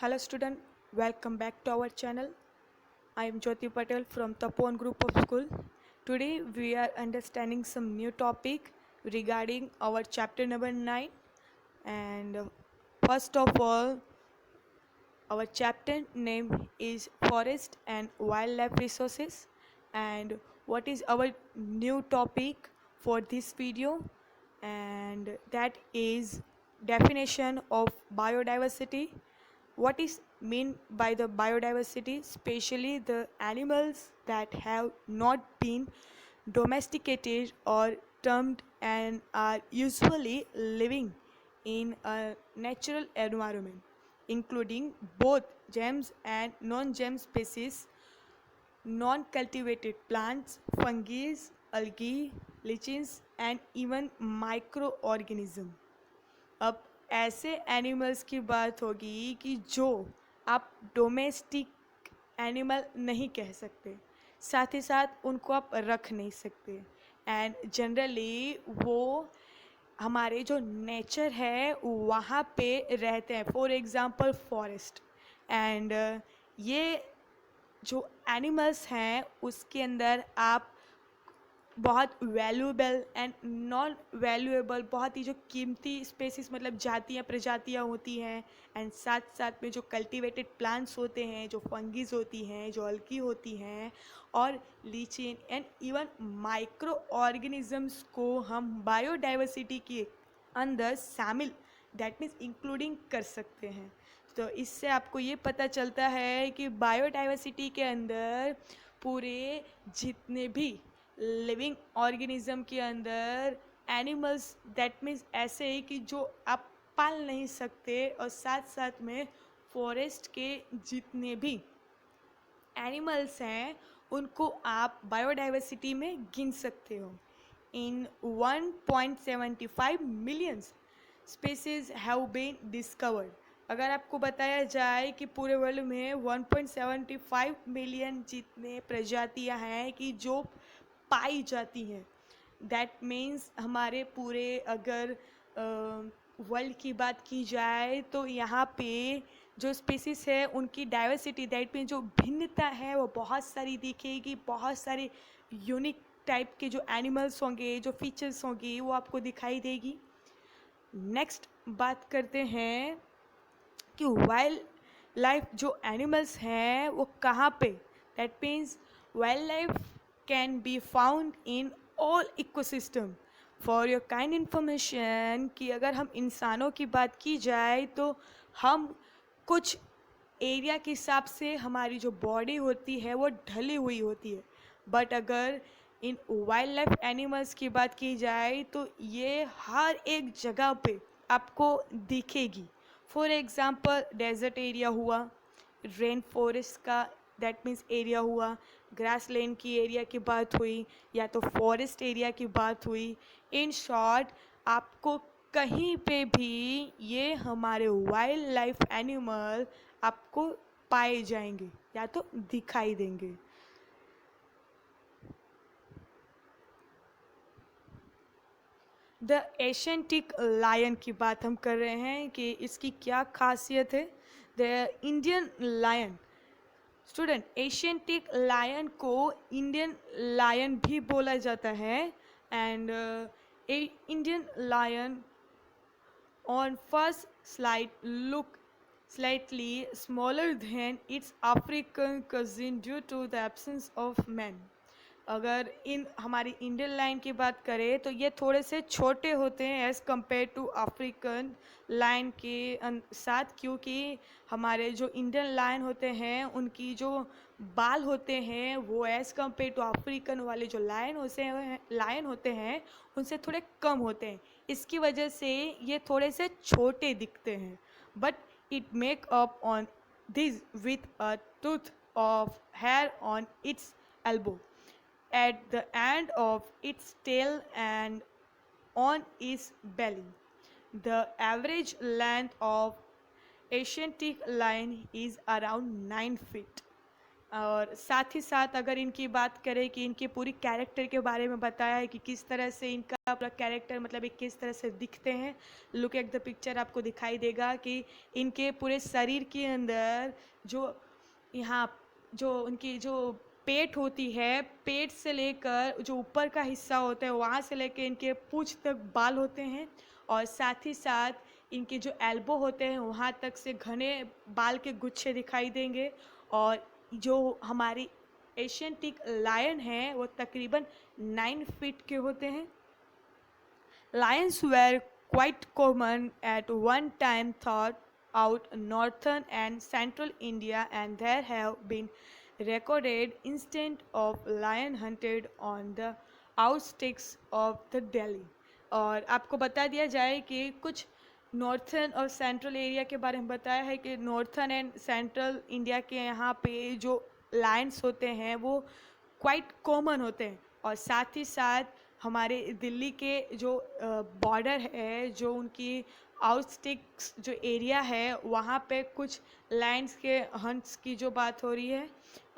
Hello student, welcome back to our channel. I am Jyoti Patel from Tapon Group of School. Today we are understanding some new topic regarding our chapter number 9 and first of all our chapter name is Forest and Wildlife Resources, and what is our new topic for this video, and that is definition of biodiversity. What is meant by the biodiversity, especially the animals that have not been domesticated or termed and are usually living in a natural environment, including both gems and non-gem species, non-cultivated plants, fungi, algae, lichens and even microorganism. अब ऐसे animals की बात होगी कि जो आप domestic animal नहीं कह सकते, साथ ही साथ उनको आप रख नहीं सकते, एंड जनरली वो हमारे जो नेचर है वहाँ पे रहते हैं, फॉर एग्ज़ाम्पल फॉरेस्ट। एंड ये जो एनिमल्स हैं उसके अंदर आप बहुत वैल्यूएबल एंड नॉन वैल्यूएबल, बहुत ही जो कीमती स्पेसिस मतलब जातियाँ प्रजातियाँ होती हैं, एंड साथ साथ में जो कल्टीवेटेड प्लांट्स होते हैं, जो फंगीज होती हैं, जो अलगी होती हैं और लीचिन एंड इवन माइक्रो ऑर्गेनिजम्स को हम बायोडाइवर्सिटी के अंदर शामिल, दैट मीन्स इंक्लूडिंग कर सकते हैं। तो इससे आपको ये पता चलता है कि बायोडाइवर्सिटी के अंदर पूरे जितने भी लिविंग ऑर्गेनिज्म के अंदर एनिमल्स, दैट मीन्स ऐसे ही कि जो आप पाल नहीं सकते, और साथ साथ में फॉरेस्ट के जितने भी एनिमल्स हैं उनको आप बायोडाइवर्सिटी में गिन सकते हो। In 1.75 millions species have been discovered. अगर आपको बताया जाए कि पूरे वर्ल्ड में 1.75 मिलियन जितने प्रजातियां हैं कि जो पाई जाती हैं, दैट मीन्स हमारे पूरे अगर वर्ल्ड की बात की जाए तो यहाँ पे जो स्पीसीज है उनकी डाइवर्सिटी, दैट मीन्स जो भिन्नता है वो बहुत सारी दिखेगी, बहुत सारे यूनिक टाइप के जो एनिमल्स होंगे, जो फीचर्स होंगे वो आपको दिखाई देगी। नेक्स्ट बात करते हैं कि वाइल्ड लाइफ जो एनिमल्स हैं वो कहाँ पे, that means wild life can be found in all ecosystem. For your kind information कि अगर हम इंसानों की बात की जाए तो हम कुछ एरिया के हिसाब से हमारी जो बॉडी होती है वो ढली हुई होती है, बट अगर इन वाइल्ड लाइफ एनिमल्स की बात की जाए तो ये हर एक जगह पे आपको दिखेगी। फॉर एग्ज़ाम्पल डेजर्ट एरिया हुआ, रेन फॉरेस्ट का दैट मीन्स एरिया हुआ, ग्रास लैंड की एरिया की बात हुई, या तो फॉरेस्ट एरिया की बात हुई। इन शॉर्ट आपको कहीं पे भी ये हमारे वाइल्ड लाइफ एनिमल आपको पाए जाएंगे या तो दिखाई देंगे। द एशियंटिक लायन की बात हम कर रहे हैं कि इसकी क्या खासियत है। The Indian lion, student, Asiatic lion को इंडियन लायन भी बोला जाता है, and Indian lion on first slide look slightly smaller than its African cousin due to the absence of men। अगर इन हमारी इंडियन लाइन की बात करें तो ये थोड़े से छोटे होते हैं as compare to African lion के साथ, क्योंकि हमारे जो इंडियन लाइन होते हैं उनकी जो बाल होते हैं वो एज़ कम्पेयर टू अफ्रीकन वाले जो लायन होते हैं उनसे थोड़े कम होते हैं। इसकी वजह से ये थोड़े से छोटे दिखते हैं, but it make up on this with a tooth of hair on its elbow at the end of its tail and on its belly. The average length of Asiatic lion is around 9 feet, और साथ ही साथ अगर इनकी बात करें कि इनके पूरी कैरेक्टर के बारे में बताया है कि किस तरह से इनका पूरा कैरेक्टर मतलब एक किस तरह से दिखते हैं। लुक एट द पिक्चर, आपको दिखाई देगा कि इनके पूरे शरीर के अंदर जो यहाँ जो उनकी जो पेट होती है, पेट से लेकर जो ऊपर का हिस्सा होता है वहाँ से लेकर इनके पूंछ तक बाल होते हैं। और साथ ही साथ इनके जो एल्बो होते हैं वहाँ तक से घने बाल के गुच्छे दिखाई देंगे। और जो हमारी एशियंटिक लायन है वो तकरीबन 9 फीट के होते हैं। Lions were quite common at one time throughout northern and central India, and there have been recorded instances of lion hunted on the outskirts of the Delhi। और आपको बता दिया जाए कि कुछ नॉर्थर्न और सेंट्रल एरिया के बारे में बताया है कि नॉर्थर्न एंड सेंट्रल इंडिया के यहाँ पे जो लायंस होते हैं वो क्वाइट कॉमन होते हैं। और साथ ही साथ हमारे दिल्ली के जो बॉर्डर है, जो उनकी आउटस्टिक्स जो एरिया है वहाँ पे कुछ लैंड्स के हंट्स की जो बात हो रही है।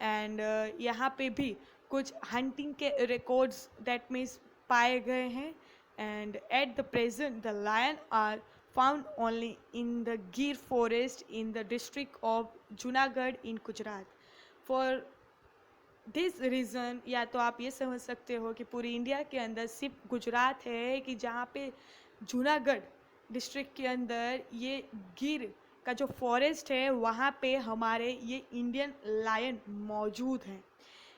एंड यहाँ पे भी कुछ हंटिंग के रिकॉर्ड्स दैट मीन्स पाए गए हैं। And at the present the lion are found only in the Gir forest in the district of Junagadh in Gujarat. For this reason या तो आप ये समझ सकते हो कि पूरी इंडिया के अंदर सिर्फ गुजरात है कि जहाँ पे जूनागढ़ डिस्ट्रिक्ट के अंदर ये गिर का जो फॉरेस्ट है वहाँ पे हमारे ये इंडियन लायन मौजूद हैं।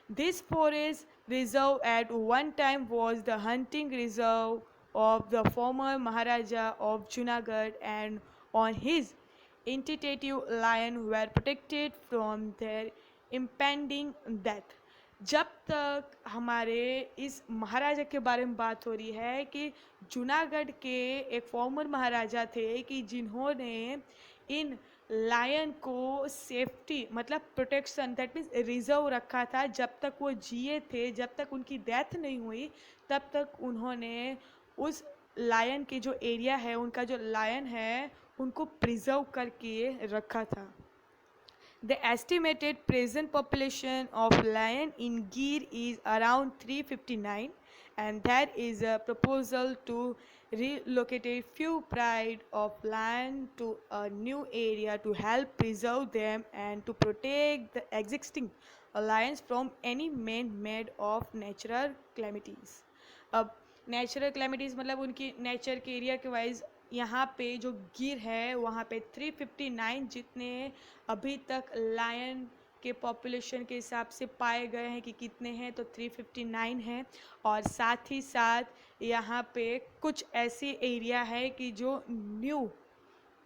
This forest reserve at one time was the hunting reserve of the former Maharaja of Junagadh and on his initiative lion were protected from their impending death. जब तक हमारे इस महाराजा के बारे में बात हो रही है कि जूनागढ़ के एक फॉर्मर महाराजा थे कि जिन्होंने इन लायन को सेफ्टी मतलब प्रोटेक्शन दैट मीन्स रिजर्व रखा था। जब तक वो जिए थे, जब तक उनकी डेथ नहीं हुई, तब तक उन्होंने उस लायन के जो एरिया है, उनका जो लायन है, उनको प्रिजर्व करके रखा था। The estimated present population of lion in Gir is around 359, and there is a proposal to relocate a few pride of lion to a new area to help preserve them and to protect the existing lions from any man-made of natural calamities। अब natural calamities मतलब उनकी nature के area के wise यहाँ पे जो गिर है वहाँ पे 359 जितने अभी तक लायन के पॉपुलेशन के हिसाब से पाए गए हैं कि कितने हैं, तो 359 हैं। और साथ ही साथ यहाँ पे कुछ ऐसी एरिया है कि जो न्यू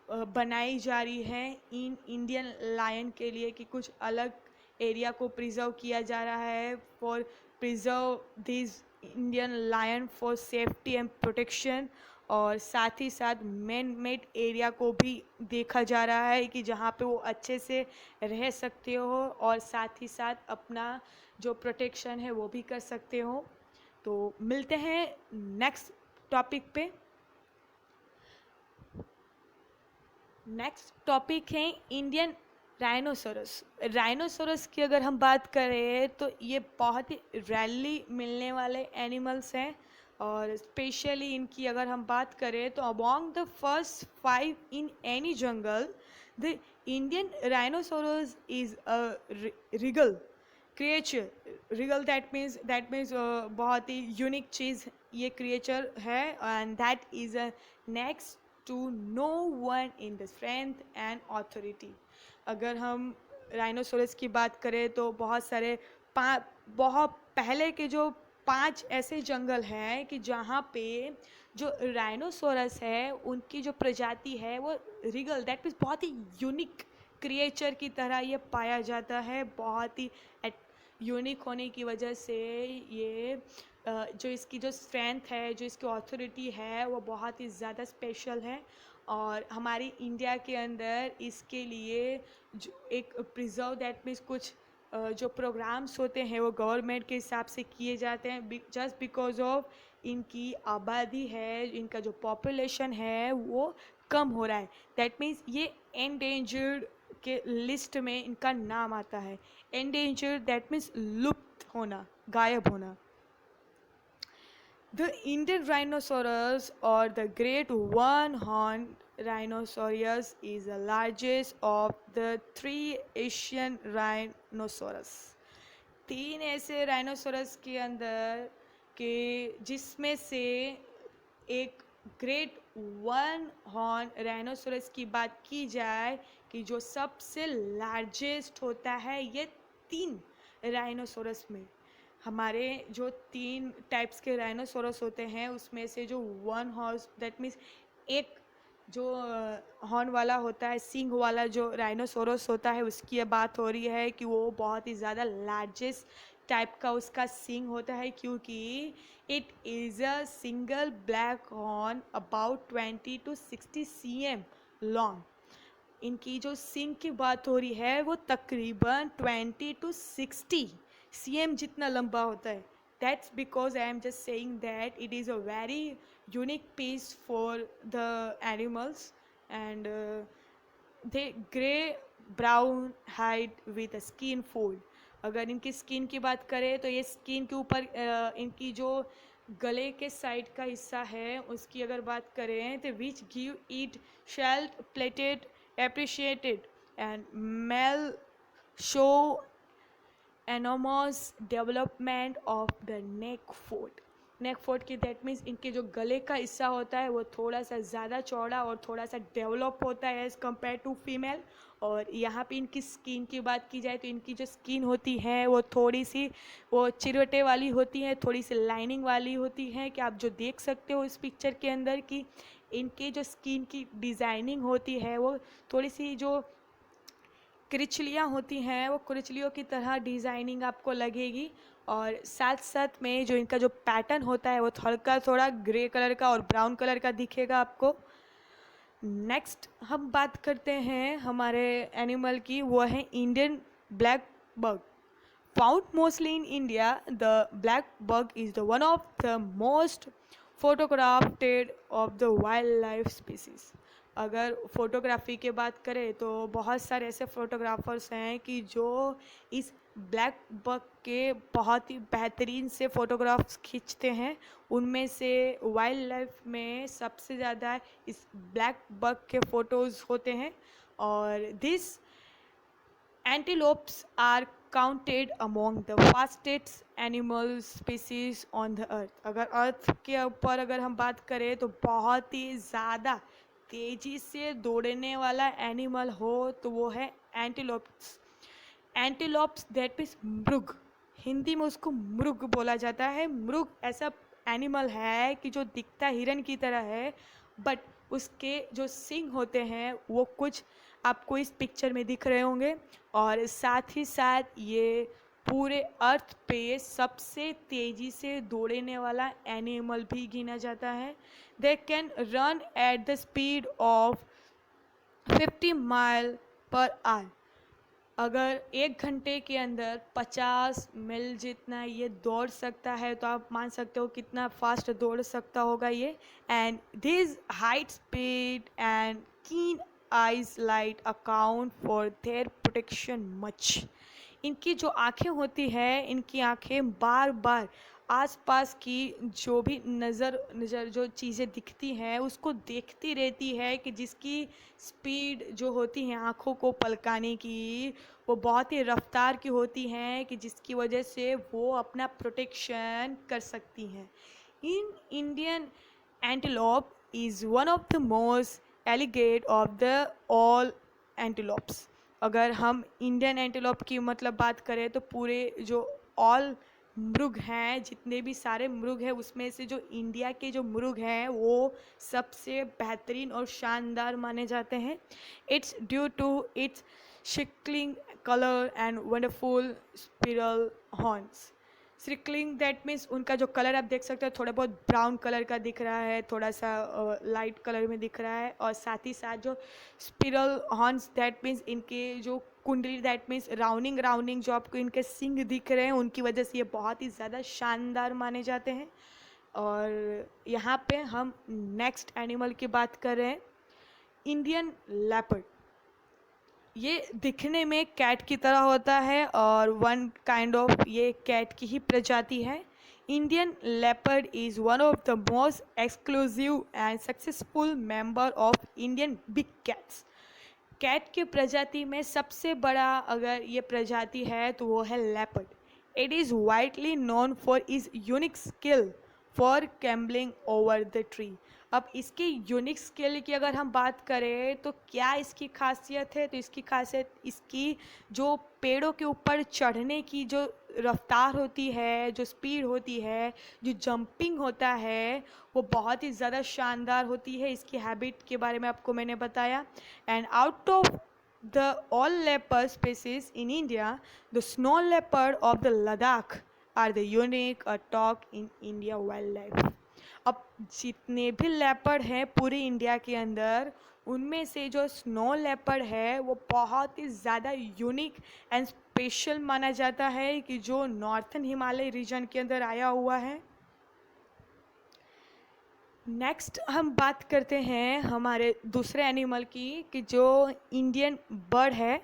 बनाई जा रही है इन इंडियन लायन के लिए कि कुछ अलग एरिया को प्रिजर्व किया जा रहा है for preserve this Indian lion for safety and protection. और साथ ही साथ मैन मेड एरिया को भी देखा जा रहा है कि जहाँ पे वो अच्छे से रह सकते हो और साथ ही साथ अपना जो प्रोटेक्शन है वो भी कर सकते हो। तो मिलते हैं नेक्स्ट टॉपिक पे। नेक्स्ट टॉपिक है इंडियन राइनोसोरस। राइनोसोरस की अगर हम बात करें तो ये बहुत ही रेयरली मिलने वाले एनिमल्स हैं। और स्पेशली इनकी अगर हम बात करें तो among the first 5 in any jungle the Indian rhinoceros is a regal creature. Regal that means बहुत ही यूनिक चीज़ ये क्रिएचर है। And that is a next to no one in the strength and authority. अगर हम rhinoceros की बात करें तो बहुत सारे बहुत पहले के जो 5 ऐसे जंगल हैं कि जहाँ पे जो राइनोसोरस है उनकी जो प्रजाति है वो रिगल दैट मीन्स बहुत ही यूनिक क्रिएचर की तरह ये पाया जाता है। बहुत ही यूनिक होने की वजह से ये जो इसकी जो स्ट्रेंथ है, जो इसकी ऑथोरिटी है वो बहुत ही ज़्यादा स्पेशल है। और हमारी इंडिया के अंदर इसके लिए जो एक प्रिजर्व दैट मीन्स कुछ जो प्रोग्राम्स होते हैं वो गवर्नमेंट के हिसाब से किए जाते हैं जस्ट बिकॉज ऑफ इनकी आबादी है, इनका जो पॉपुलेशन है वो कम हो रहा है। दैट मीन्स ये एंडेंजर्ड के लिस्ट में इनका नाम आता है। एंडेंजर्ड दैट मीन्स लुप्त होना, गायब होना। The Indian rhinoceros or the great one-horned rhinoceros is the largest of the three Asian rhinoceros. तीन ऐसे राइनोसोरस के अंदर के जिसमें से एक ग्रेट वन हॉर्न राइनोसोरस की बात की जाए कि जो सबसे लार्जेस्ट होता है ये तीन राइनोसोरस में। हमारे जो तीन टाइप्स के राइनोसोरस होते हैं उसमें से जो वन हॉर्स दैट मीन्स एक जो हॉर्न वाला होता है, सींग वाला जो राइनोसोरस होता है उसकी बात हो रही है कि वो बहुत ही ज़्यादा लार्जेस्ट टाइप का उसका सींग होता है, क्योंकि it is a single black horn about 20 to 60 cm long. इनकी जो सींग की बात हो रही है वो तकरीबन 20 to 60 cm जितना लंबा होता है। That's because I am just saying that it is a very unique piece for the animals and they grey brown hide with skin fold. अगर इनकी स्किन की बात करें तो ये स्किन के ऊपर इनकी जो गले के साइड का हिस्सा है उसकी अगर बात करें तो which give it shelled plated appreciated and male show enormous development of the neck fold। Neck fold की दैट मीन्स इनके जो गले का हिस्सा होता है वो थोड़ा सा ज़्यादा चौड़ा और थोड़ा सा डेवलप होता है एज़ कम्पेयर टू फीमेल। और यहाँ पे इनकी स्किन की बात की जाए तो इनकी जो स्किन होती है वो थोड़ी सी वो चिरवटे वाली होती है, थोड़ी सी लाइनिंग वाली होती है कि आप जो देख सकते हो इस पिक्चर के अंदर कि इनके जो स्किन की डिज़ाइनिंग होती है वो थोड़ी सी जो क्रिचलियाँ होती हैं वो क्रिचलियों की तरह डिज़ाइनिंग आपको लगेगी। और साथ साथ में जो इनका जो पैटर्न होता है वो हल्का थोड़ा ग्रे कलर का और ब्राउन कलर का दिखेगा आपको। नेक्स्ट हम बात करते हैं हमारे एनिमल की, वो है Indian black bug. Found mostly in India, the black bug is the one of the most photographed of the wildlife species। अगर फोटोग्राफी की बात करें तो बहुत सारे ऐसे फोटोग्राफर्स हैं कि जो इस ब्लैक बग के बहुत ही बेहतरीन से फ़ोटोग्राफ्स खींचते हैं। उनमें से वाइल्ड लाइफ में सबसे ज़्यादा इस ब्लैक बग के फ़ोटोज़ होते हैं। और this antelopes are counted among the fastest animal species on the earth। अगर अर्थ के ऊपर अगर हम बात करें तो बहुत ही ज़्यादा तेज़ी से दौड़ने वाला एनिमल हो तो वो है एंटीलोप्स। एंटीलोप्स दैट मीन्स मृग, हिंदी में उसको मृग बोला जाता है। मृग ऐसा एनिमल है कि जो दिखता हिरन की तरह है, बट उसके जो सींग होते हैं वो कुछ आपको इस पिक्चर में दिख रहे होंगे। और साथ ही साथ ये पूरे अर्थ पे सबसे तेज़ी से दौड़ने वाला एनिमल भी गिना जाता है। They can run at the speed of 50 mile per hour. अगर एक घंटे के अंदर 50 मील जितना ये दौड़ सकता है तो आप मान सकते हो कितना फास्ट दौड़ सकता होगा ये। And this height speed and keen eyes light account for their protection much. इनकी जो आँखें होती है, इनकी आँखें बार बार आसपास की जो भी नज़र जो चीज़ें दिखती हैं उसको देखती रहती है, कि जिसकी स्पीड जो होती है आँखों को पलकाने की वो बहुत ही रफ्तार की होती हैं, कि जिसकी वजह से वो अपना प्रोटेक्शन कर सकती हैं। In Indian antelope is one of the most elegant of the all antelopes. अगर हम इंडियन एंटीलोप की मतलब बात करें तो पूरे जो ऑल मृग हैं, जितने भी सारे मृग हैं उसमें से जो इंडिया के जो मृग हैं वो सबसे बेहतरीन और शानदार माने जाते हैं। It's due to its striking colour and wonderful spiral horns. Striking that means उनका जो कलर आप देख सकते हो थोड़ा बहुत ब्राउन कलर का दिख रहा है, थोड़ा सा लाइट कलर में दिख रहा है। और साथ ही साथ जो स्पिरल हॉर्न्स दैट मीन्स इनके जो कुंडली दैट मीन्स राउंडिंग जो आपको इनके सिंग दिख रहे हैं उनकी वजह से ये बहुत ही ज़्यादा शानदार माने जाते हैं। और यहाँ पे हम नेक्स्ट एनिमल की बात कर रहे हैं, इंडियन लेपर्ड। ये दिखने में कैट की तरह होता है और वन काइंड ऑफ ये कैट की ही प्रजाति है। Indian leopard is one of the most exclusive and successful member of Indian big cats. Cat की प्रजाति में सबसे बड़ा अगर ये प्रजाति है तो वो है leopard. It is widely known for is unique skill for climbing over the tree. अब इसकी यूनिक स्किल की अगर हम बात करें तो क्या इसकी खासियत है, तो इसकी खासियत इसकी जो पेड़ों के ऊपर चढ़ने की जो रफ्तार होती है, जो स्पीड होती है, जो जंपिंग होता है, वो बहुत ही ज़्यादा शानदार होती है। इसकी हैबिट के बारे में आपको मैंने बताया। And out of the all leopard species in India, the snow leopard of the Ladakh are the unique talk in India wildlife. अब जितने भी लेपर्ड हैं पूरे इंडिया के अंदर, उनमें से जो स्नो लेपर्ड है वो बहुत ही ज़्यादा यूनिक एंड स्पेशल माना जाता है कि जो नॉर्थन हिमालय रीजन के अंदर आया हुआ है। नेक्स्ट हम बात करते हैं हमारे दूसरे एनिमल की कि जो इंडियन बर्ड है,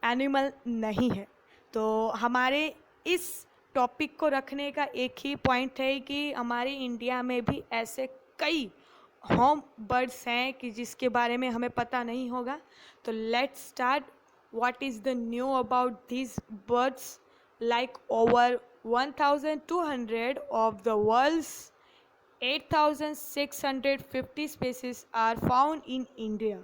एनिमल नहीं है। तो हमारे इस टॉपिक को रखने का एक ही पॉइंट है कि हमारे इंडिया में भी ऐसे कई होम बर्ड्स हैं कि जिसके बारे में हमें पता नहीं होगा। तो let's start. What is the knew about these birds? Like over 1,200 of the world's 8,650 species are found in India.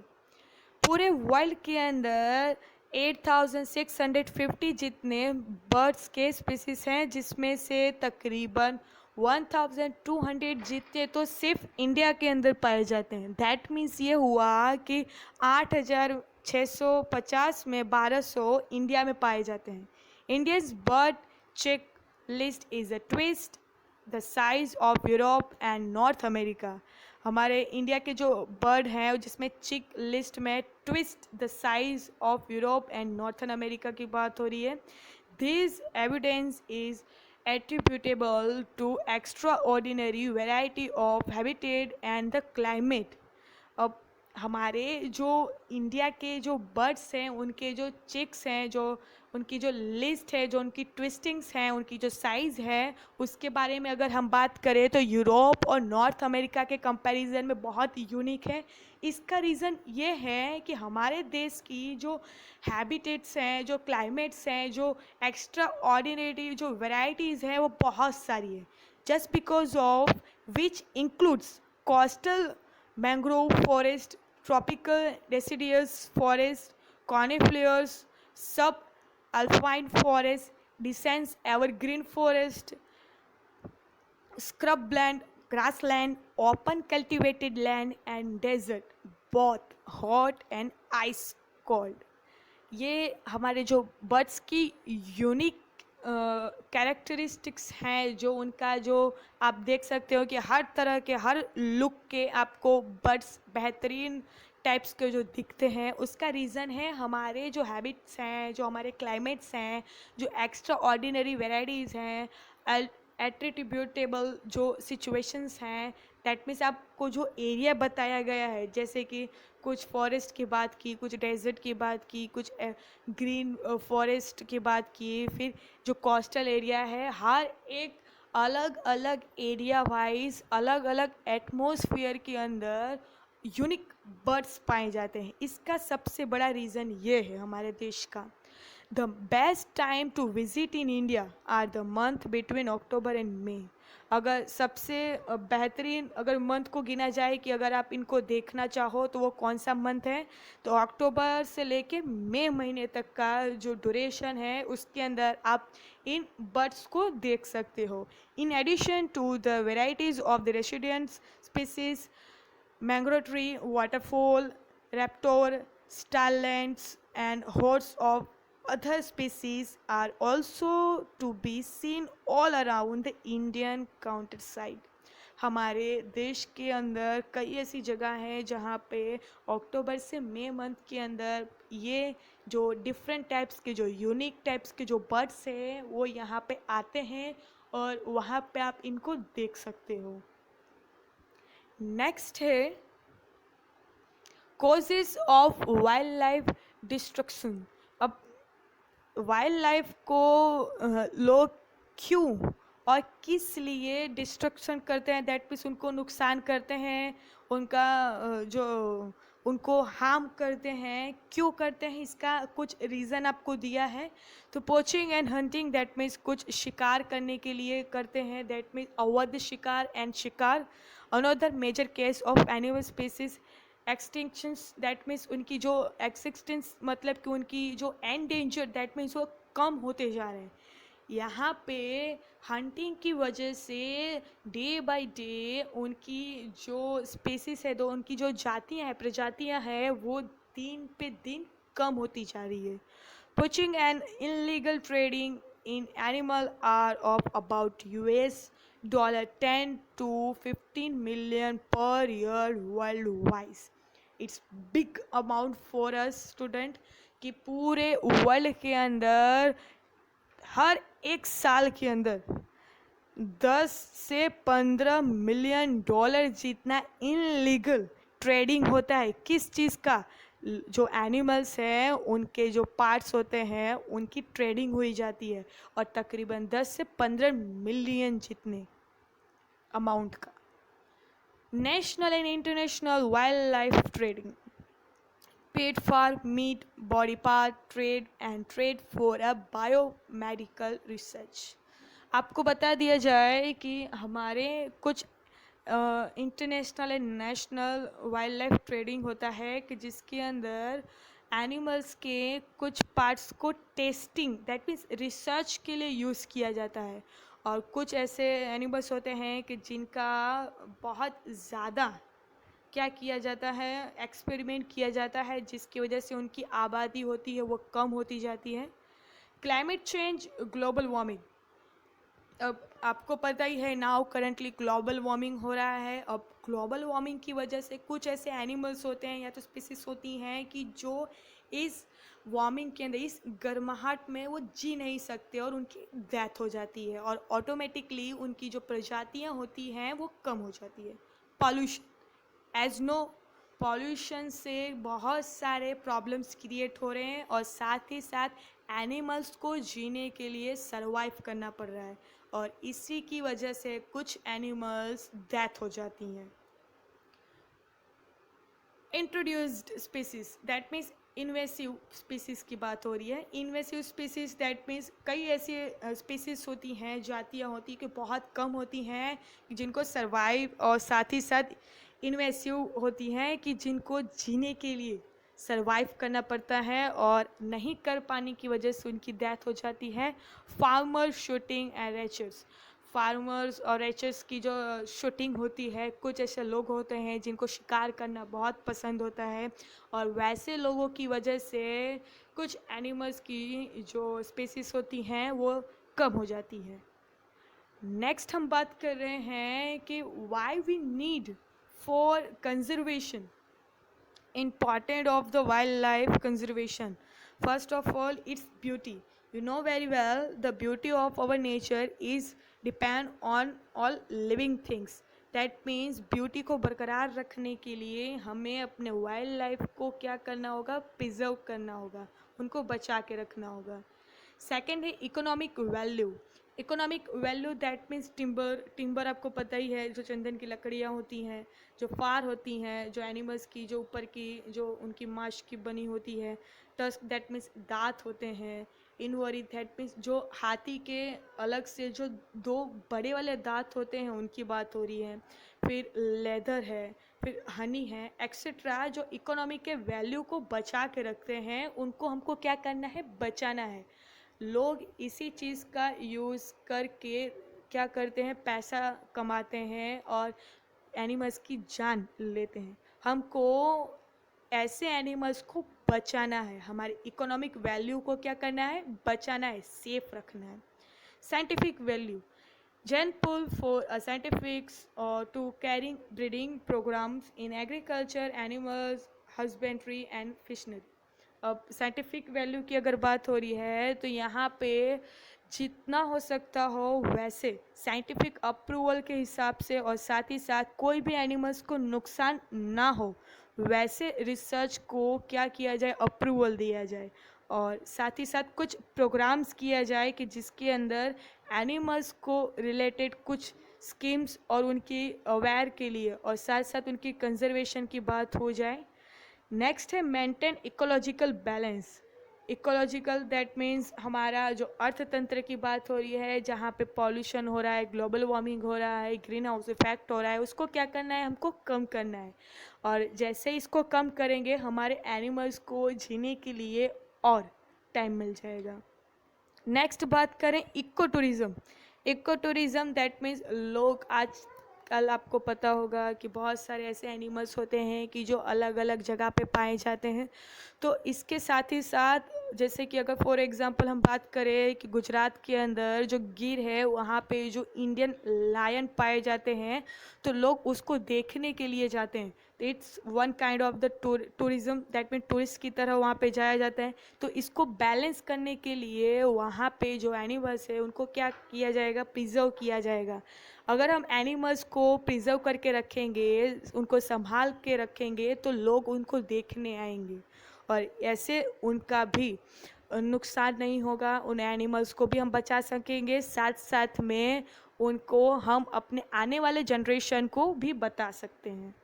पूरे वर्ल्ड के अंदर 8,650 जितने बर्ड्स के स्पीसीज हैं, जिसमें से तकरीबन 1,200 जितने तो सिर्फ इंडिया के अंदर पाए जाते हैं। दैट मीन्स ये हुआ कि 8,650 में 1,200 इंडिया में पाए जाते हैं। Indians bird check list is a twist the size of Europe and North America. हमारे इंडिया के जो बर्ड हैं जिसमें चिक लिस्ट में twist the size of Europe and northern America की बात हो रही है। This evidence is attributable to extraordinary variety of habitat and the climate. अब हमारे जो इंडिया के जो बर्ड्स हैं, उनके जो चिक्स हैं, जो उनकी जो लिस्ट है, जो उनकी ट्विस्टिंग्स हैं, उनकी जो साइज़ है, उसके बारे में अगर हम बात करें तो यूरोप और नॉर्थ अमेरिका के कंपैरिजन में बहुत यूनिक है। इसका रीज़न ये है कि हमारे देश की जो हैबिटेट्स हैं, जो क्लाइमेट्स हैं, जो एक्स्ट्रा ऑर्डिनरी जो वैरायटीज़ हैं, वो बहुत सारी है। Just because of which includes coastal mangrove forest, tropical deciduous forest, conifers, subalpine forest, dense evergreen forest, scrubland, grassland, open cultivated land and desert, both hot and ice cold. ये हमारे जो birds की unique characteristics हैं, जो उनका जो आप देख सकते हो कि हर तरह के हर लुक के आपको बर्ड्स बेहतरीन टाइप्स के जो दिखते हैं, उसका रीज़न है हमारे जो हैबिट्स हैं, जो हमारे क्लाइमेट्स हैं, जो एक्स्ट्रा ऑर्डिनरी वेराइटीज़ हैं, एट्रीब्यूटेबल जो सिचुएशंस हैं। दैट मीन्स आपको जो एरिया बताया गया है, जैसे कि कुछ फॉरेस्ट की बात की, कुछ डेजर्ट की बात की, कुछ ग्रीन फॉरेस्ट की बात की, फिर जो कोस्टल एरिया है, हर एक अलग अलग एरिया वाइज अलग अलग एटमॉस्फेयर के अंदर यूनिक बर्ड्स पाए जाते हैं। इसका सबसे बड़ा रीज़न ये है हमारे देश का। The best time to visit in India are the month between October and May. अगर सबसे बेहतरीन अगर मंथ को गिना जाए कि अगर आप इनको देखना चाहो तो वो कौन सा मंथ है, तो अक्टूबर से लेके मई महीने तक का जो ड्यूरेशन है उसके अंदर आप इन बर्ड्स को देख सकते हो। In addition to the varieties of the resident species, mangrove tree, waterfall, raptor, starlets, and hordes of other species are also to be seen all around the Indian countryside. हमारे देश के अंदर कई ऐसी जगह हैं जहाँ पे अक्टूबर से मई मंथ के अंदर ये जो डिफरेंट टाइप्स के जो यूनिक टाइप्स के जो बर्ड्स हैं वो यहाँ पे आते हैं और वहाँ पे आप इनको देख सकते हो। नेक्स्ट है causes of wild life destruction. अब वाइल्ड लाइफ को लोग क्यों और किस लिए डिस्ट्रक्शन करते हैं, दैट मीन्स उनको नुकसान करते हैं, उनका जो उनको हार्म करते हैं, क्यों करते हैं, इसका कुछ रीज़न आपको दिया है। तो poaching and hunting that means कुछ शिकार करने के लिए करते हैं, दैट मीन्स अवैध शिकार एंड शिकार। Another major case of animal species extinctions that means उनकी जो एक्सिस्टेंस मतलब कि उनकी जो एंडेंजर दैट मीन्स वो कम होते जा रहे हैं। यहाँ पे हंटिंग की वजह से डे बाय डे उनकी जो स्पेसिस है, तो उनकी जो जातियाँ हैं, प्रजातियाँ हैं, वो दिन पे दिन कम होती जा रही है। Poaching and illegal trading in animal are of about $10 to 15 million per year worldwide. It's big amount for us student कि पूरे वर्ल्ड के अंदर हर एक साल के अंदर 10 से 15 मिलियन डॉलर जितना इनलीगल ट्रेडिंग होता है। किस चीज़ का? जो एनिमल्स हैं उनके जो पार्ट्स होते हैं उनकी ट्रेडिंग हुई जाती है, और तकरीबन 10 से 15 मिलियन जितने अमाउंट का। National and international wild life trading paid for meat, body part, trade for a biomedical research। आपको बता दिया जाए कि हमारे कुछ international and national wild life trading होता है कि जिसके अंदर एनिमल्स के कुछ पार्ट्स को टेस्टिंग दैट मीन्स रिसर्च के लिए यूज़ किया जाता है, और कुछ ऐसे एनिमल्स होते हैं कि जिनका बहुत ज़्यादा क्या किया जाता है, एक्सपेरिमेंट किया जाता है, जिसकी वजह से उनकी आबादी होती है वो कम होती जाती है। Climate change, global warming. अब आपको पता ही है नाउ करंटली ग्लोबल वार्मिंग हो रहा है। अब ग्लोबल वार्मिंग की वजह से कुछ ऐसे एनिमल्स होते हैं या तो स्पीसीज होती हैं कि जो इस वार्मिंग के अंदर, इस गर्माहट में वो जी नहीं सकते और उनकी डेथ हो जाती है, और ऑटोमेटिकली उनकी जो प्रजातियाँ होती हैं वो कम हो जाती है। पॉल्यूशन, एज नो पॉल्यूशन से बहुत सारे प्रॉब्लम्स क्रिएट हो रहे हैं, और साथ ही साथ एनिमल्स को जीने के लिए सरवाइव करना पड़ रहा है, और इसी की वजह से कुछ एनिमल्स डेथ हो जाती हैं। Introduced species that means invasive species की बात हो रही है। इन्वेसिव स्पीसीज़ दैट मीन्स कई ऐसी स्पीसीज़ होती हैं, जातियाँ होती हैं कि बहुत कम होती हैं जिनको सरवाइव, और साथ ही साथ इन्वेसिव होती हैं कि जिनको जीने के लिए सरवाइव करना पड़ता है, और नहीं कर पाने की वजह से उनकी डेथ हो जाती है। फार्मर शूटिंग एंड रेचर्स, फार्मर्स और रेचर्स की जो शूटिंग होती है, कुछ ऐसे लोग होते हैं जिनको शिकार करना बहुत पसंद होता है, और वैसे लोगों की वजह से कुछ एनिमल्स की जो स्पीसीज होती हैं वो कम हो जाती है। नेक्स्ट हम बात कर रहे हैं कि why we need for conservation, important of the wildlife conservation. First of all, its beauty. You know very well the beauty of our nature is depend on all living things. That means beauty को बरकरार रखने के लिए हमें अपने wild life को क्या करना होगा, प्रिजर्व करना होगा, उनको बचा के रखना होगा। सेकेंड है economic value. Economic value that means timber. Timber आपको पता ही है, जो चंदन की लकड़ियाँ होती हैं, जो फार होती हैं, जो एनिमल्स की जो ऊपर की जो उनकी मांस की बनी होती है। टस्क दैट मीन्स दांत होते हैं। इनवरी दैट मीन्स जो हाथी के अलग से जो दो बड़े वाले दांत होते हैं उनकी बात हो रही है। फिर लेदर है, फिर हनी है, एक्सेट्रा। जो इकोनॉमी के वैल्यू को बचा के रखते हैं उनको हमको क्या करना है, बचाना है। लोग इसी चीज़ का यूज़ करके क्या करते हैं, पैसा कमाते हैं और एनिमल्स की जान लेते हैं। हमको ऐसे एनिमल्स को बचाना है, हमारे इकोनॉमिक वैल्यू को क्या करना है, बचाना है, सेफ रखना है। Scientific value, Gen pull for scientifics to carrying breeding programs in agriculture, animals, husbandry and fishery। अब साइंटिफिक वैल्यू की अगर बात हो रही है तो यहाँ पे जितना हो सकता हो वैसे साइंटिफिक अप्रूवल के हिसाब से, और साथ ही साथ कोई भी एनिमल्स को नुकसान ना हो वैसे रिसर्च को क्या किया जाए, अप्रूवल दिया जाए, और साथ ही साथ कुछ प्रोग्राम्स किया जाए कि जिसके अंदर एनिमल्स को रिलेटेड कुछ स्कीम्स और उनकी अवेयर के लिए और साथ साथ उनकी कंजर्वेशन की बात हो जाए। नेक्स्ट है maintain ecological balance. Ecological that means हमारा जो अर्थतंत्र की बात हो रही है, जहाँ पे पॉल्यूशन हो रहा है, ग्लोबल वार्मिंग हो रहा है, ग्रीन हाउस इफेक्ट हो रहा है, उसको क्या करना है, हमको कम करना है। और जैसे इसको कम करेंगे हमारे एनिमल्स को जीने के लिए और टाइम मिल जाएगा। नेक्स्ट बात करें eco tourism. Eco tourism that means लोग आज कल आपको पता होगा कि बहुत सारे ऐसे एनिमल्स होते हैं कि जो अलग अलग जगह पे पाए जाते हैं। तो इसके साथ ही साथ जैसे कि अगर फॉर एग्जांपल हम बात करें कि गुजरात के अंदर जो गिर है वहाँ पे जो इंडियन लायन पाए जाते हैं, तो लोग उसको देखने के लिए जाते हैं। तो it's one kind of the tourism that mean tourist की तरह वहाँ पे जाया जाता है। तो इसको बैलेंस करने के लिए वहाँ पे जो एनिमल्स है उनको क्या किया जाएगा, प्रिजर्व किया जाएगा। अगर हम एनिमल्स को प्रिजर्व करके रखेंगे, उनको संभाल के रखेंगे, तो लोग उनको देखने आएंगे और ऐसे उनका भी नुकसान नहीं होगा, उन एनिमल्स को भी हम बचा सकेंगे, साथ साथ में उनको हम अपने आने वाले जनरेशन को भी बता सकते हैं।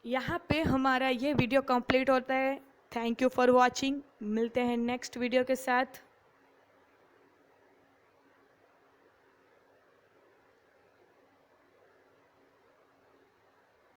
यहाँ पे हमारा ये वीडियो कंप्लीट होता है। Thank you for watching. मिलते हैं नेक्स्ट वीडियो के साथ।